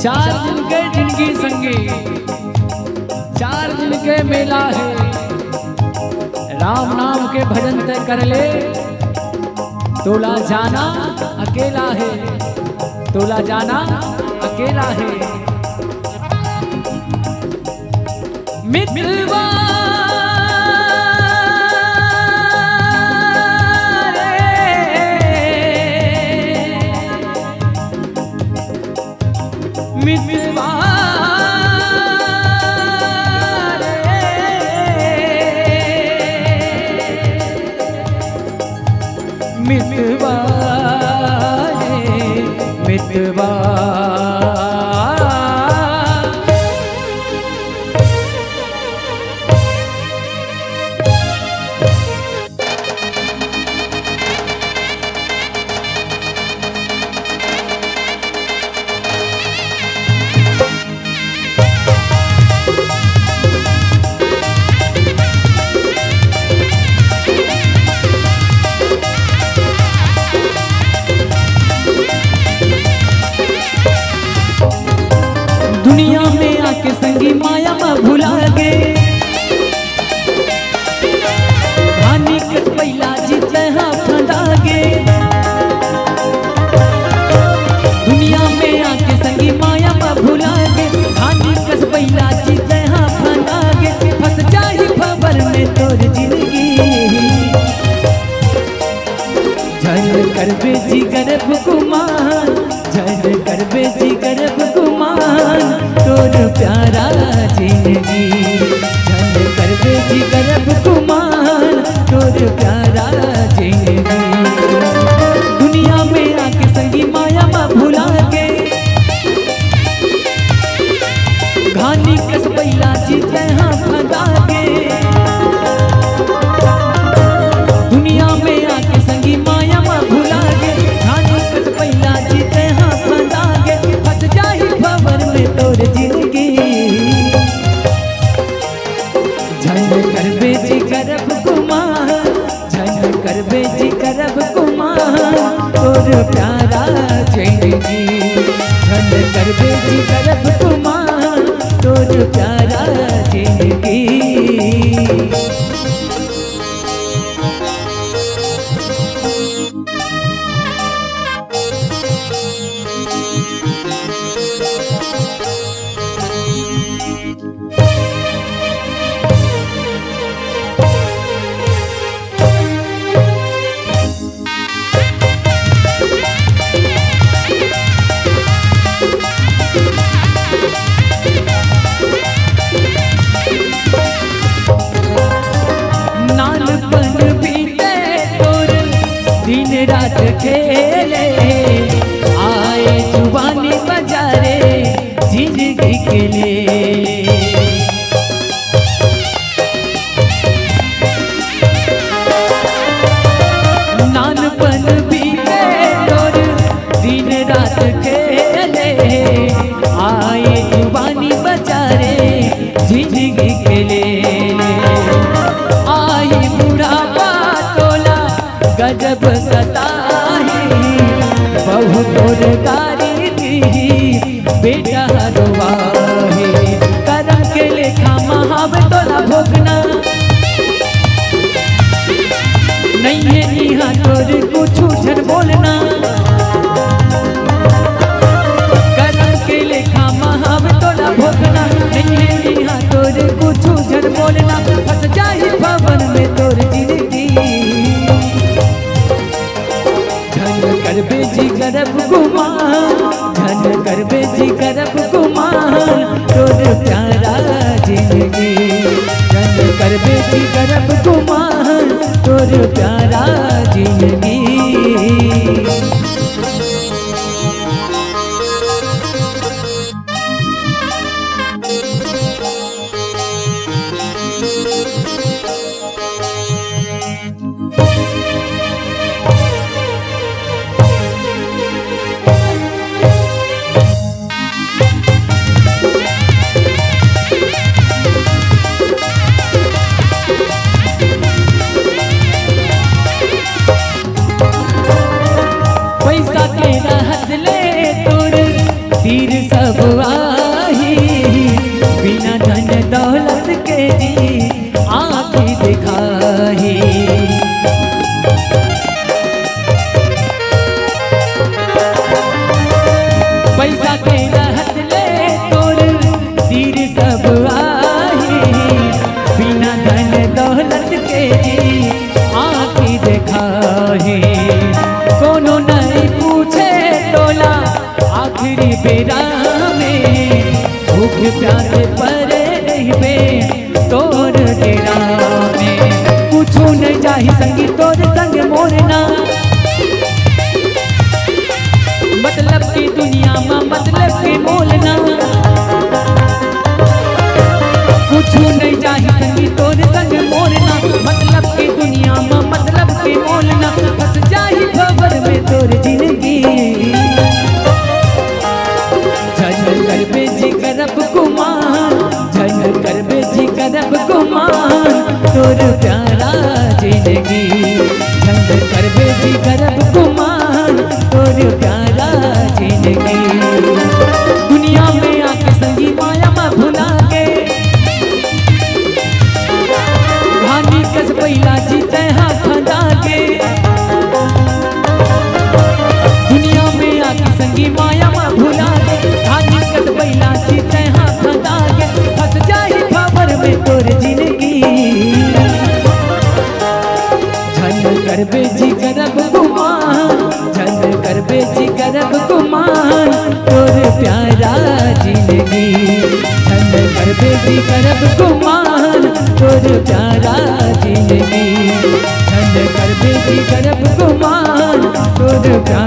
चार दिन के जिनकी संगी, 4 दिन के मेला है। राम नाम के भजन तय कर ले, तोला जाना अकेला है, तोला जाना अकेला है। मित्रवा मित्रवा मित्रवा मित्रवा दुनिया में आके संगी माया में भुला गे, हानि के पहला जीते हाँ फंदा गे। दुनिया में आके संगी माया में भुला गे, हानि के पहला जीते हाँ फंदा गे। फंस जाही खबर में तोर जिंदगी, झल कर बेची गर्भ कुमार, झल कर बेची गर्भ कुमार, तोर प्यारा जिंदगी। झल कर बेची गर्भ कुमार, तोर प्यारा जिंदगी। दुनिया में आके संगी माया में भुला के, घानी कस पहला जीते हाँ फंदा के। दुनिया में आके संगी माया में भुला के, घानी कस पहला जीते हाँ फंदा के। फंस जाही खबर में तोर जिंदगी, झल कर बेची गर्भ कुमार, झल कर बेची गर्भ कुमार, तोर प्यारा जिंदगी। झल कर बेची गर्भ कुमार, तोर प्यारा जिंदगी। दिन रात खेले आए जुबानी बजारे जिंदगी के लिए। नानपन बीते तोर दिन रात खेले आए जुबानी बजारे जिंदगी के लिए। आई बुढ़ापा तोला गजब सताही, बहु तोर गारी दी बेटा रुवाही। करम के लेखा महाव तोला भोगना, नहीं है यहाँ तोर कुछ झन बोलना। करम के लेखा महाव तोला भोगना, नहीं है यहाँ तोर कुछ झन बोलना। फंस जाही भवन में तोर जिंदगी, कर बेची गर्भ कुमार, झल कर बेची गर्भ कुमार, तोर प्यारा जिंदगी। झल कर बेची गर्भ कुमार, तोर प्यारा जिंदगी। भूख प्यासे परे रहबे तोर डेरा में। कुछू नहीं जाही संगी तोर संग मोरना, मतलब की दुनिया में मतलब के मोलना। कुछू नहीं जाही संगी तोर संग मोरना, मतलब की दुनिया में मतलब के मोलना। फंस जाही खबर में तोर जिंदगी, झन करबे जी करब गुमान, झन करबे जी करब गुमान तोर प्यारा जिंदगी। झन करबे जी करब गुमान तोर प्यारा जिंदगी। दुनिया में आके संगी माया में भुला के, घानी कस पहिला जीते हाथ खड़ा के। दुनिया में आके संगी माया में भुला के, घानी कस पहिला जीते हाथ खड़ा के। फंस जाही खबर में तोर जिंदगी, झन करबे जी करब गुमान, झन करबे जी करब गुमान तोर प्यारा जिंदगी। झन करबे जी करब गुमान तोर प्यारा जिंदगी। झन करबे जी करब गुमान तोर प्यारा